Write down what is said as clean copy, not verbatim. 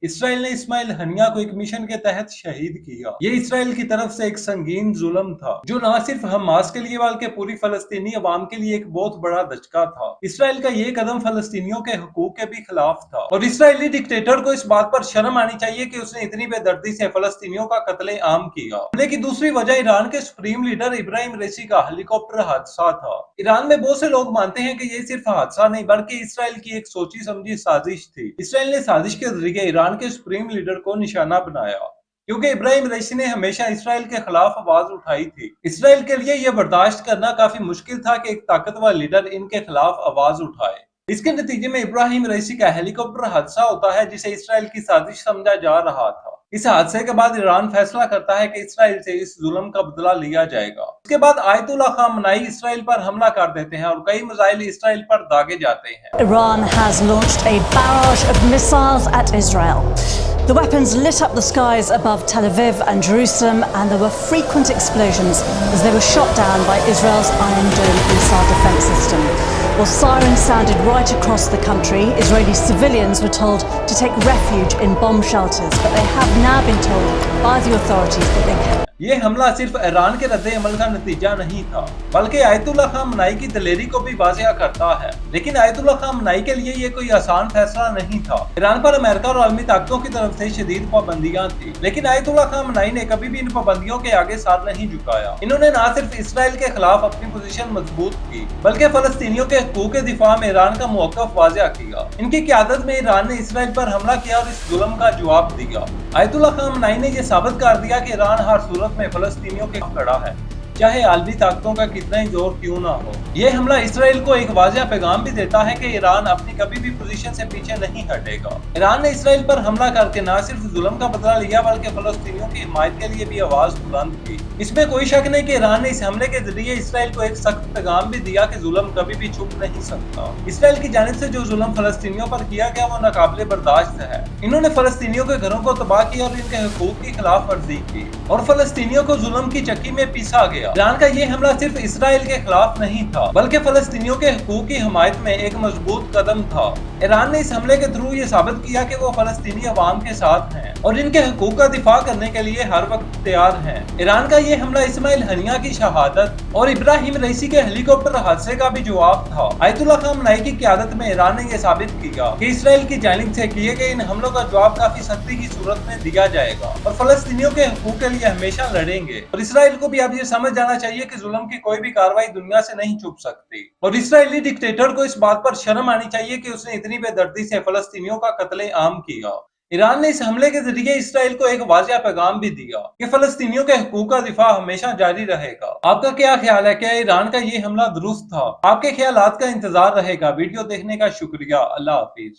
Israel ने Ismail Haniyeh को एक मिशन के तहत शहीद किया। ये इसराइल की तरफ से एक संगीन जुल्म था, जो न सिर्फ हमास के लिए बल्कि पूरी फलस्तीनी अवाम के लिए एक बहुत बड़ा धचका था। इसराइल का ये कदम फलस्तीनियों के हुकूक के भी खिलाफ था और इसराइली डिक्टेटर को इस बात पर शर्म आनी चाहिए कि उसने इतनी बेदर्दी से फलस्तीनियों का कत्ले आम किया। हमले की दूसरी वजह ईरान के सुप्रीम लीडर इब्राहिम रईसी का हेलीकॉप्टर हादसा था। ईरान में बहुत से लोग मानते हैं कि ये सिर्फ हादसा नहीं बल्कि इसराइल की एक सोची समझी साजिश थी। इसराइल ने साजिश के जरिए ईरान के सुप्रीम लीडर को निशाना बनाया, क्योंकि इब्राहिम रईसी ने हमेशा इसराइल के खिलाफ आवाज उठाई थी। इसराइल के लिए यह बर्दाश्त करना काफी मुश्किल था कि एक ताकतवर लीडर इनके खिलाफ आवाज उठाए। इसके नतीजे में इब्राहिम रईसी का हेलीकॉप्टर हादसा होता है, जिसे इसराइल की साजिश समझा जा रहा था। इस हादसे के बाद ईरान फैसला करता है कि इसराइल से इस जुल्म का बदला लिया जाएगा। इसके बाद आयतुल्ला खामनाई इसराइल पर हमला कर देते हैं और कई मिसाइल इसराइल पर दागे जाते हैं। Iran has launched a barrage of missiles at Israel. The weapons lit up the skies above Tel Aviv and Jerusalem, and there were frequent explosions as they were shot down by Israel's Iron Dome missile defense system. While sirens sounded right across the country, Israeli civilians were told to take refuge in bomb shelters, but they have now been told by the authorities that they can. ये हमला सिर्फ Iran के रद्द अमल का नतीजा नहीं था, बल्कि आयतुल्ला खामनाई की दलेरी को भी वाज़ेह करता है। लेकिन आयतुल्ला खामनाई के लिए ये कोई आसान फैसला नहीं था। ईरान पर अमेरिका और आलमी ताकतों की तरफ से शदीद पाबंदियां थी, लेकिन आयतुल्ला खामनाई ने कभी भी इन पाबंदियों के आगे सर नहीं झुकाया। इन्होंने न सिर्फ इसराइल के खिलाफ अपनी पोजीशन मजबूत की, बल्कि फलस्तीनियों के हकूक के दिफा में ईरान का मौक़िफ़ वाज़ेह किया। इनकी क़यादत में ईरान ने इसराइल पर हमला किया और इस जुल्म का जवाब दिया। आयतुल्ला खामनाई ने यह साबित कर दिया कि ईरान हर सूरत में फलस्तीनियों के खिलाफ खड़ा है, चाहे आलमी ताकतों का कितना ही जोर क्यों ना हो। यह हमला इसराइल को एक वाज़ेह पैगाम भी देता है कि ईरान अपनी कभी भी पोजीशन से पीछे नहीं हटेगा। ईरान ने इसराइल पर हमला करके न सिर्फ जुल्म का बदला लिया बल्कि फलस्तीनियों की हिमायत के लिए भी आवाज बुलंद की। इसमें कोई शक नहीं कि ईरान ने इस हमले के जरिए इसराइल को एक सख्त पैगाम भी दिया कि जुल्म कभी भी छुप नहीं सकता। इसराइल की जानिब से जो जुल्म फलस्तीनियों पर किया गया वो नाकाबिले बर्दाश्त है। इन्होंने फलस्तीनियों के घरों को तबाह किया और इनके हकूक की खिलाफ वर्जी की और फलस्तीनियों को जुल्म की चक्की में पीसा गया। ईरान का ये हमला सिर्फ इसराइल के खिलाफ नहीं था, बल्कि फलस्तीनियों के हकूक की हिमायत में एक मजबूत कदम था। ईरान ने इस हमले के थ्रू ये साबित किया कि वो फलस्तीनी अवाम के साथ हैं और इनके हकूक का दिफा करने के लिए हर वक्त तैयार हैं। ईरान का ये हमला इस्माइल हनिया की शहादत और इब्राहिम रईसी के हेलीकॉप्टर हादसे का भी जवाब था। आयतुल्ला खामनाई की क़यादत में ईरान ने यह साबित किया कि इसराइल की जानिब से किए गए इन हमलों का जवाब काफी सख्ती की सूरत में दिया जाएगा और फलस्तीनियों के हकूक के लिए हमेशा लड़ेंगे। और इसराइल को भी अब ये समझ जाना चाहिए कि जुल्म की कोई भी कार्रवाई दुनिया से नहीं छुप सकती और इसराइली डिक्टेटर को इस बात पर शर्म आनी चाहिए कि उसने इतनी बेदर्दी से फलस्तीनियों का कत्ले आम किया। ईरान ने इस हमले के जरिए इसराइल को एक वाज़ेह पैगाम भी दिया कि फलस्तीनियों के हकूक का दिफा हमेशा जारी रहेगा। आपका क्या ख्याल है? क्या ईरान का ये हमला दुरुस्त था? आपके ख्यालात का इंतजार रहेगा। वीडियो देखने का शुक्रिया। अल्लाह हाफिज।